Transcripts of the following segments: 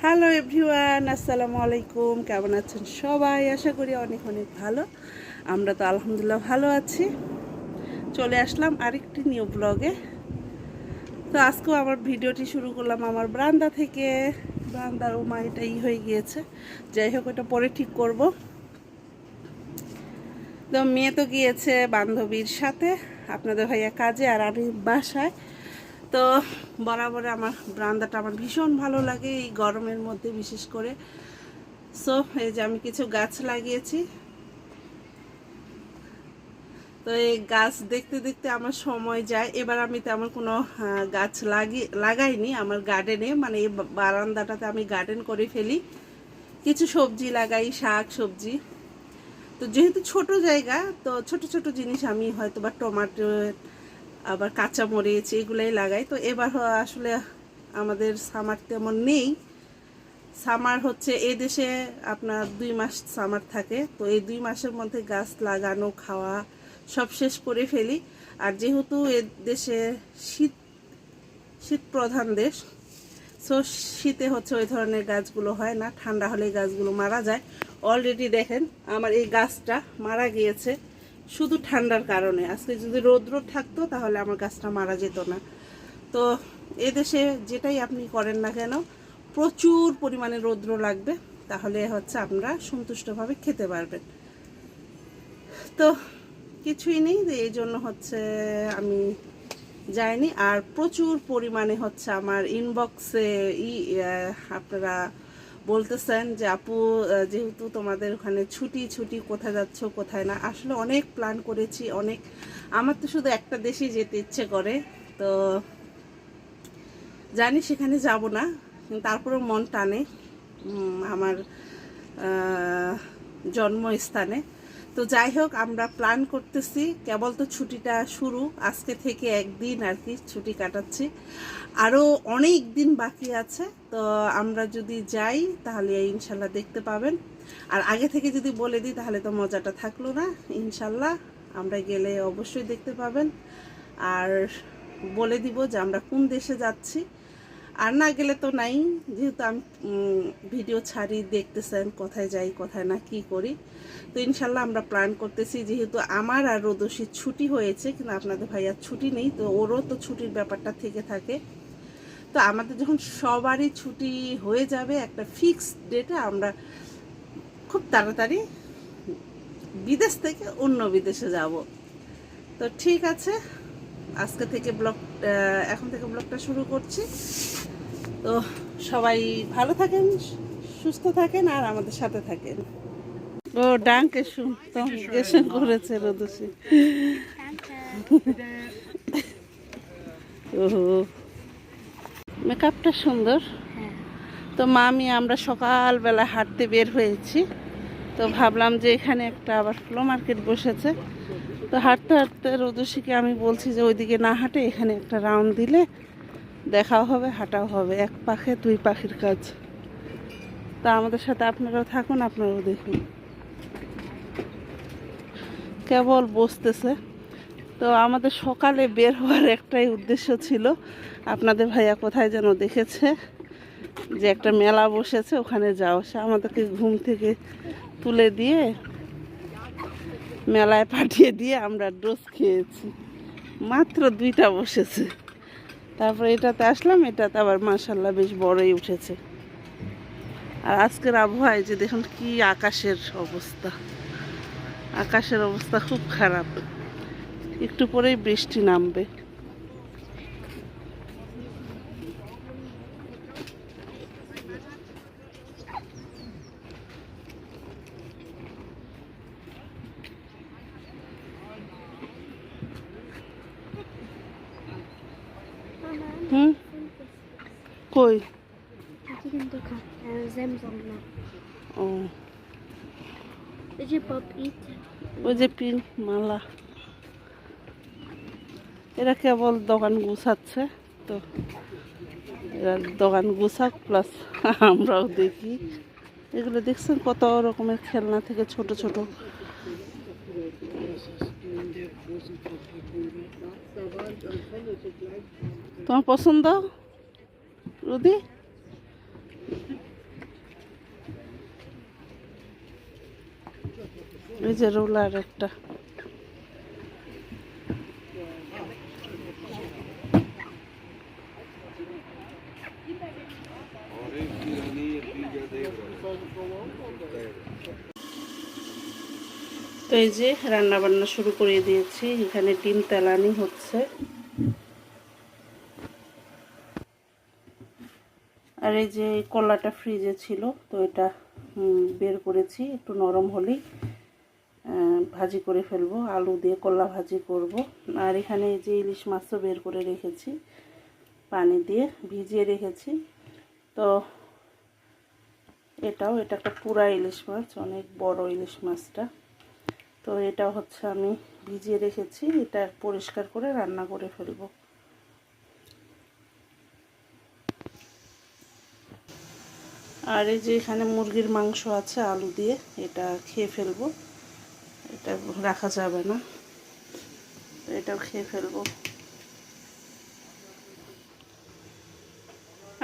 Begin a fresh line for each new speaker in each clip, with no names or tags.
Hello everyone, আসসালামু আলাইকুম। কেমন আছেন সবাই? আশা করি অনেক অনেক ভালো। আমরা তো আলহামদুলিল্লাহ ভালো আছি। চলে আসলাম আরেকটি নিউ ব্লগে। তো আজকেও আমার ভিডিওটি শুরু করলাম আমার বারান্দা থেকে। বারান্দার এটাই হয়ে গিয়েছে, যাই হোক এটা পরে ঠিক করব। তো মেয়ে তো গিয়েছে বান্ধবীর সাথে, আপনাদের ভাইয়া কাজে, আর আমি বাসায়। তো বরাবর আমার বারান্দাটা আমার ভীষণ ভালো লাগে এই গরমের মধ্যে বিশেষ করে। সো এই যে আমি কিছু গাছ লাগিয়েছি। তো এই গাছ দেখতে দেখতে আমার সময় যায়। এবার আমি তেমন কোনো গাছ লাগাইনি আমার গার্ডেনে, মানে এই বারান্দাটাতে আমি গার্ডেন করে ফেলি। কিছু সবজি লাগাই, শাক সবজি। তো যেহেতু ছোট জায়গা, তো ছোট ছোট জিনিস আমি হয়তো বা টমেটো, আবার কাঁচামরিচ এগুলাই লাগাই। তো এবার আসলে আমাদের সামার তেমন নেই। সামার হচ্ছে এই দেশে আপনার 2 মাস সামার থাকে। তো এই 2 মাসের মধ্যে গাছ লাগানো, খাওয়া সব শেষ করে ফেলি। আর যেহেতু এ দেশে শীত শীত প্রধান দেশ, সো শীতে হচ্ছে ওই ধরনের গাছগুলো হয় না, ঠান্ডা হলে গাছগুলো মারা যায়। অলরেডি দেখেন আমার এই গাছটা মারা গিয়েছে শুধু ঠান্ডার কারণে। আজকে যদি রৌদ্র থাকতো তাহলে আমার গাছটা মারা যেত না। তো এদেশে যেটাই আপনি করেন না কেন, প্রচুর পরিমাণে রৌদ্র লাগবে, তাহলে হচ্ছে আপনারা সন্তুষ্টভাবে খেতে পারবেন। তো কিছুই নেই, এই জন্য হচ্ছে আমি যাইনি। আর প্রচুর পরিমাণে হচ্ছে আমার ইনবক্সে আপনারা বলতেছেন যে আপু, যেহেতু তোমাদের ওখানে ছুটি ছুটি, কোথায় যাচ্ছ কোথায় না। আসলে অনেক প্ল্যান করেছি, অনেক। আমার তো শুধু একটা দেশেই যেতে ইচ্ছে করে, তো জানি সেখানে যাব না, তারপরেও মন টানে আমার জন্মস্থানে। তো যাই হোক, আমরা প্ল্যান করতেছি। কেবল তো ছুটিটা শুরু, আজকে থেকে একদিন আর কি ছুটি কাটাচ্ছি, আরও অনেক দিন বাকি আছে। তো আমরা যদি যাই তাহলে ইনশাল্লাহ দেখতে পাবেন। আর আগে থেকে যদি বলে দিই তাহলে তো মজাটা থাকলো না। ইনশাল্লাহ আমরা গেলে অবশ্যই দেখতে পাবেন, আর বলে দিব যে আমরা কোন দেশে যাচ্ছি। আর না গেলে তো নাই, যেহেতু আমি ভিডিও ছাড়ি, দেখতেছেন কোথায় যাই কোথায় না কি করি। তো ইনশাল্লাহ আমরা প্ল্যান করতেছি, যেহেতু আমার আর রোদসির ছুটি হয়েছে, কিন্তু আপনাদের ভাইয়ার ছুটি নেই, তো ওরও তো ছুটির ব্যাপারটা থেকে থাকে। তো আমাদের যখন সবারই ছুটি হয়ে যাবে একটা ফিক্সড ডেটে, আমরা খুব তাড়াতাড়ি বিদেশ থেকে অন্য বিদেশে যাব। তো ঠিক আছে, আজকে থেকে এখন থেকে ব্লগটা শুরু করছি। তো সবাই ভালো থাকেন, সুস্থ থাকেন, আর আমাদের সাথে থাকেন। ও ডাঙ্কে গেসন করেছে রোদসি। ও মেকআপটা সুন্দর। তো মামি আমরা সকালবেলা হাঁটতে বের হয়েছি। তো ভাবলাম যে এখানে একটা আবার ফ্লো মার্কেট বসেছে। তো হাঁটতে হাঁটতে রোদসিকে আমি বলছি যে ওইদিকে না হাঁটে এখানে একটা রাউন্ড দিলে দেখাও হবে, হাঁটাও হবে, এক পাখে 2 পাখির কাজ। তা আমাদের সাথে আপনারাও থাকুন, আপনারাও দেখুন। কেবল বসতেছে। তো আমাদের সকালে বের হওয়ার একটাই উদ্দেশ্য ছিল, আপনাদের ভাইয়া কোথায় যেন দেখেছে যে একটা মেলা বসেছে, ওখানে যাও। সে আমাদেরকে ঘুম থেকে তুলে দিয়ে মেলায় পাঠিয়ে দিয়ে আমরা ডোজ খেয়েছি। মাত্র 2টা বসেছে, তারপরে এটাতে আসলাম। এটাতে আবার মাশাআল্লাহ বেশ বড়ই উঠেছে। আর আজকের আবহাওয়ায় যে দেখুন কি আকাশের অবস্থা, আকাশের অবস্থা খুব খারাপ, একটু পরেই বৃষ্টি নামবে। হুম, কই? ও, ওই যে পিন মালা। এরা কেবল দোকান গুছাচ্ছে। তো এরা দোকান গুছাক, প্লাস আমরাও দেখি। এগুলো দেখছেন কত রকমের খেলনা থেকে ছোট ছোট। তোমার পছন্দ রুদি? এই যে রোলার একটা। তো এই যে রান্না বান্না শুরু করে দিয়েছি, এখানে ডিম তেলানি হচ্ছে। আর এই যে কলাটা ফ্রিজে ছিল, তো এটা বের করেছি, একটু নরম হলেই ভাজি করে ফেলবো, আলু দিয়ে কলা ভাজি করব। আর এখানে এই যে ইলিশ মাছও বের করে রেখেছি, পানি দিয়ে ভিজিয়ে রেখেছি। তো এটা একটা পুরা ইলিশ মাছ, অনেক বড় ইলিশ মাছটা। তো এটা হচ্ছে আমি ভিজিয়ে রেখেছি, এটা পরিষ্কার করে রান্না করে ফেলবো। আর এই যে এখানে মুরগির মাংস আছে আলু দিয়ে, এটা খেয়ে ফেলবো, এটা রাখা যাবে না, তো এটাও খেয়ে ফেলবো।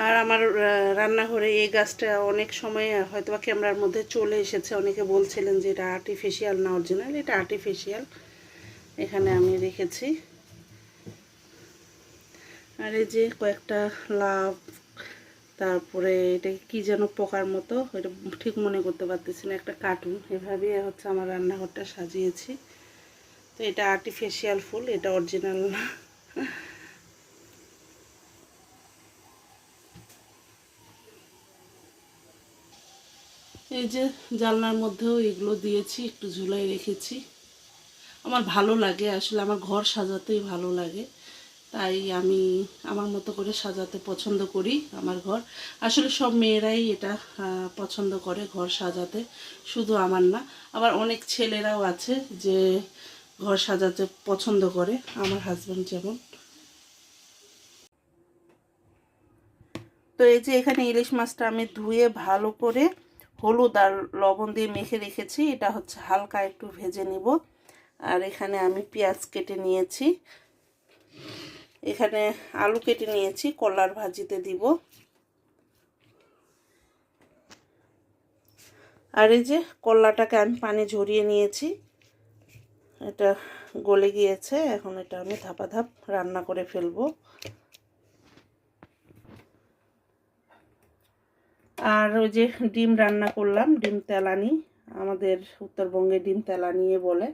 আর আমার রান্নাঘরে এই গাছটা অনেক সময় হয়তো বা ক্যামেরার মধ্যে চলে এসেছে, অনেকে বলছিলেন যে এটা আর্টিফিশিয়াল না অরিজিনাল। এটা আর্টিফিশিয়াল, এখানে আমি রেখেছি। আর এই যে কয়েকটা লাভ, তারপরে এটা কি যেন পোকার মতো, এটা ঠিক মনে করতে পারতেছি না, একটা কার্টুন। এভাবে হচ্ছে আমার রান্নাঘরটা সাজিয়েছি। তো এটা আর্টিফিশিয়াল ফুল, এটা অরিজিনাল না। এই যে জানলার মধ্যেও এগুলো দিয়েছি, একটু ঝুলাই রেখেছি। আমার ভালো লাগে, আসলে আমার ঘর সাজাতেই ভালো লাগে, তাই আমি আমার মতো করে সাজাতে পছন্দ করি আমার ঘর। আসলে সব মেয়েরাই এটা পছন্দ করে ঘর সাজাতে, শুধু আমার না। আবার অনেক ছেলেরাও আছে যে ঘর সাজাতে পছন্দ করে, আমার হাজব্যান্ড যেমন। তো এই যে এখানে ইলিশ মাছটা আমি ধুয়ে ভালো করে হলুদ আর লবণ দিয়ে মেখে রেখেছি, এটা হচ্ছে হালকা একটু ভেজে নিব। আর এখানে আমি পেঁয়াজ কেটে নিয়েছি, এখানে আলু কেটে নিয়েছি, কলার ভাজিতে দিব। আর এই যে কলাটাকে আমি পানি ঝরিয়ে নিয়েছি, এটা গলে গিয়েছে, এখন এটা আমি ধাপা ধাপ রান্না করে ফেলবো। আর ওই যে ডিম রান্না করলাম, ডিম তেলানি, আমাদের উত্তরবঙ্গে ডিম তেলানিয়ে বলে।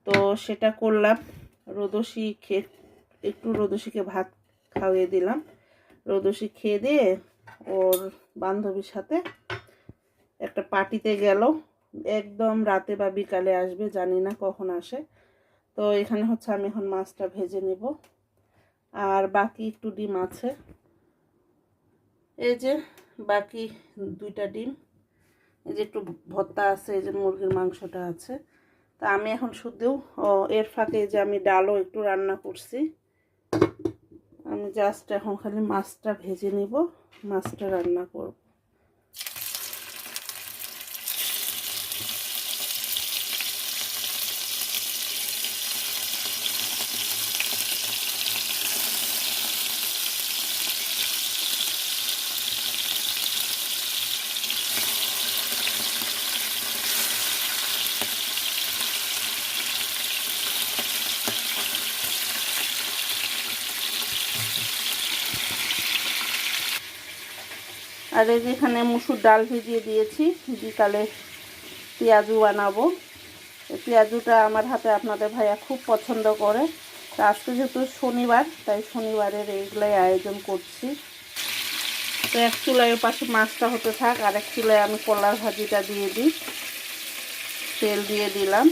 তো সেটা করলাম, রোদসি খেয়ে একটু রোদসিকে ভাত খাইয়ে দিলাম। রোদসি খেয়ে দিয়ে ওর বান্ধবীর সাথে একটা পার্টিতে গেল, একদম রাতে বা বিকালে আসবে, জানি না কখন আসে। তো এখানে হচ্ছে আমি এখন মাছটা ভেজে নেব। আর বাকি একটু ডিম আছে, এই যে বাকি দুইটা ডিম, এই যে একটু ভর্তা আছে, এই যে মুরগির মাংসটা আছে। তা আমি এখন শুধু এর ফাঁকে যে আমি ডালও একটু রান্না করছি, আমি জাস্ট এখন খালি মাছটা ভেজে নিব, মাছটা রান্না করব। আর এই যে এখানে মুসুর ডাল ভিজিয়ে দিয়েছি, বিকালে পেঁয়াজু বানাবো। পেঁয়াজুটা আমার হাতে আপনাদের ভাইয়া খুব পছন্দ করে। তো আজকে যেহেতু শনিবার, তাই শনিবারের এইগুলাই আয়োজন করছি। তো এক চুলায় পাশে মাছটা হতে থাক, আর এক চুলায় আমি কলার ভাজিটা দিয়ে দিই। তেল দিয়ে দিলাম,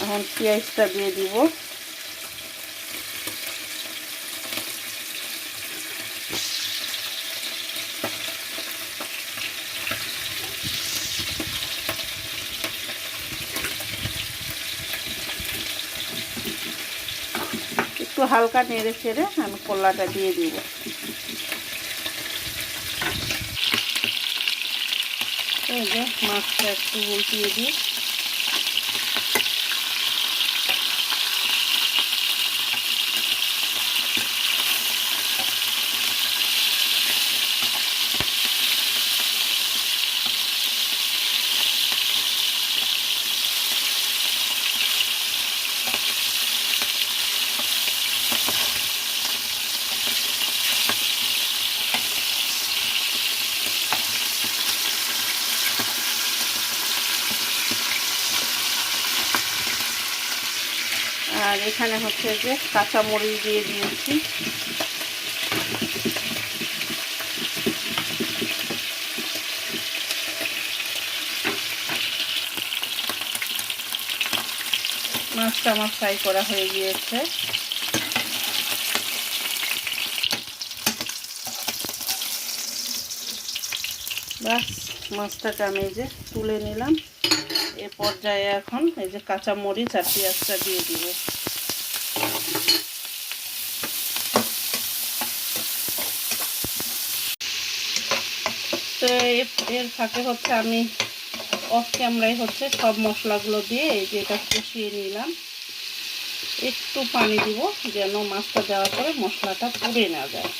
এখন পেঁয়াজটা দিয়ে দিব। একটু হালকা নেড়ে ছেড়ে আমি কলাটা দিয়ে দিব। এই যে মাছটা একটু উল্টিয়ে দিই। এখানে হচ্ছে যে কাঁচামরিচ দিয়ে দিয়েছি। মাছটা আমার ফ্রাই করা হয়ে গিয়েছে। বাস মাছটাকে আমি এই যে তুলে নিলাম। এ পর্যায়ে এখন এই যে কাঁচামরিচ আর পেঁয়াজটা দিয়ে দিব। তো এর ফাঁকে হচ্ছে আমি অফ ক্যামেরায় হচ্ছে সব মশলাগুলো দিয়ে এই যে এটা কষিয়ে নিলাম। একটু পানি দিব যেন মাছটা দেওয়ার পরে মশলাটা পুড়ে না যায়।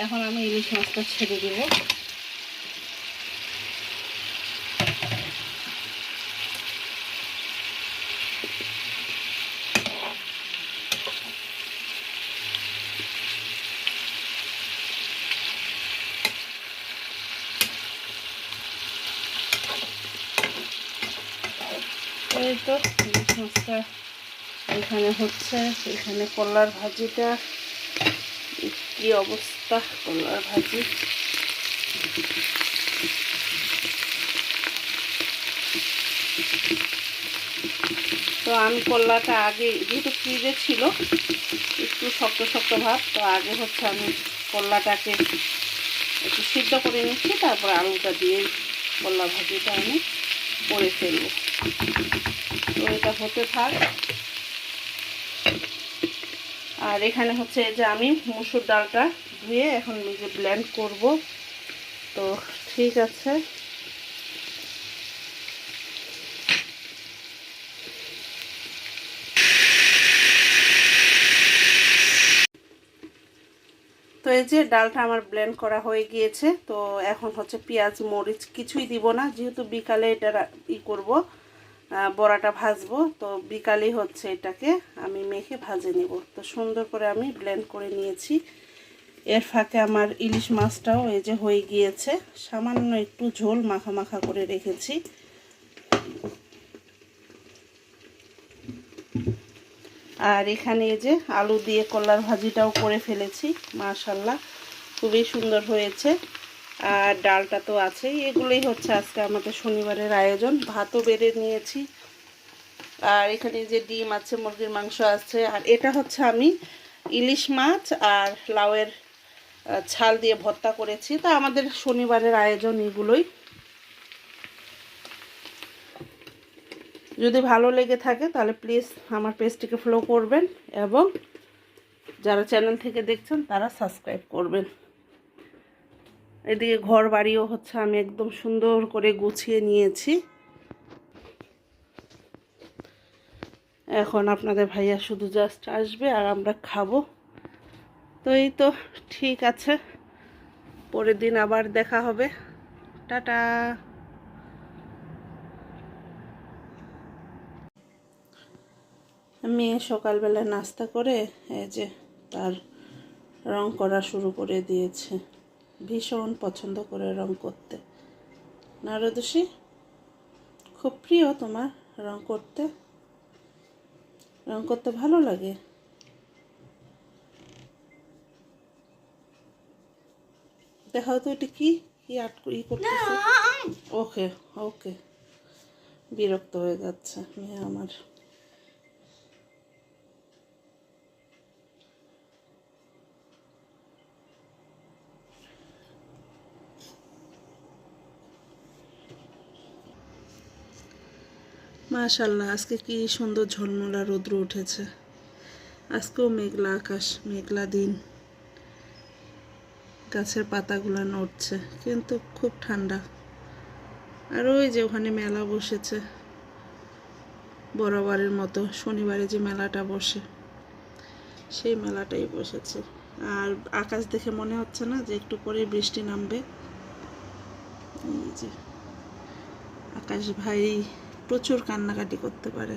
এখন আমি ইলিশ মাছটা ছেড়ে দিব। এই তো ইলিশ মাছটা এখানে হচ্ছে। এখানে কলার ভাজিটা কি অবস্থা, কলার ভাজি। তো আমি কলাটা আগে যেহেতু ফ্রিজে ছিল একটু শক্ত শক্ত ভাব, তো আগে হচ্ছে আমি কলাটাকে একটু সিদ্ধ করে নিচ্ছি, তারপর আলুটা দিয়ে কলা ভাজিটা আমি করে ফেলবো। তো এটা হতে থাক। আর এখানে হচ্ছে যে আমি মসুর ডালটা ধুয়ে এখন নিজে ব্লেন্ড করব। তো ঠিক আছে, তো এই যে ডালটা আমার ব্লেন্ড করা হয়ে গিয়েছে। তো এখন হচ্ছে পেঁয়াজ মরিচ কিছুই দিব না, যেহেতু বিকালে এটা করব, বড়াটা ভাজবো। তো বিকালেই হচ্ছে এটাকে আমি মেখে ভাজে নিব। তো সুন্দর করে আমি ব্লেন্ড করে নিয়েছি। এর ফাঁকে আমার ইলিশ মাছটাও এই যে হয়ে গিয়েছে। সামান্য একটু ঝোল মাখা মাখা করে রেখেছি। আর এখানে এই যে আলু দিয়ে কলার ভাজিটাও করে ফেলেছি। মাশাআল্লাহ খুবই সুন্দর হয়েছে। আর ডালটা তো আছেই। এগুলোই হচ্ছে আজকে আমাদের শনিবারের আয়োজন। ভাতও বেড়ে নিয়েছি। আর এখানে যে ডিম আছে, মুরগির মাংস আছে। আর এটা হচ্ছে আমি ইলিশ মাছ আর লাউয়ের ছাল দিয়ে ভর্তা করেছি। তা আমাদের শনিবারের আয়োজন এগুলোই। যদি ভালো লেগে থাকে তাহলে প্লিজ আমার পেজটিকে ফলো করবেন, এবং যারা চ্যানেল থেকে দেখছেন তারা সাবস্ক্রাইব করবেন। এদিকে ঘর বাড়িও হচ্ছে আমি একদম সুন্দর করে গুছিয়ে নিয়েছি। এখন আপনাদের ভাইয়া শুধু জাস্ট আসবে আর আমরা খাবো। তো এই তো ঠিক আছে, পরের দিন আবার দেখা হবে। টাটা। মেয়ে সকালবেলা নাস্তা করে এই যে তার রং করা শুরু করে দিয়েছে। ভীষণ পছন্দ করে রং করতে। না রোদসী, খুব প্রিয় তোমার রং করতে? রং করতে ভালো লাগে? দেখাও তো এটা কি কি আর্ট করতেছে। ওকে ওকে, বিরক্ত হয়ে যাচ্ছে মেয়ে আমার। মাশাআল্লাহ আজকে কি সুন্দর ঝলমলা রৌদ্র উঠেছে। আজকেও মেঘলা আকাশ, মেঘলা দিন। গাছের পাতাগুলো নড়ছে, কিন্তু খুব ঠান্ডা। আর ওই যে ওখানে মেলা বসেছে বরাবরের মতো, শনিবারে যে মেলাটা বসে সেই মেলাটাই বসেছে। আর আকাশ দেখে মনে হচ্ছে না যে একটু পরে বৃষ্টি নামবে। এই যে আকাশ ভাই প্রচুর কান্নাকাটি করতে পারে।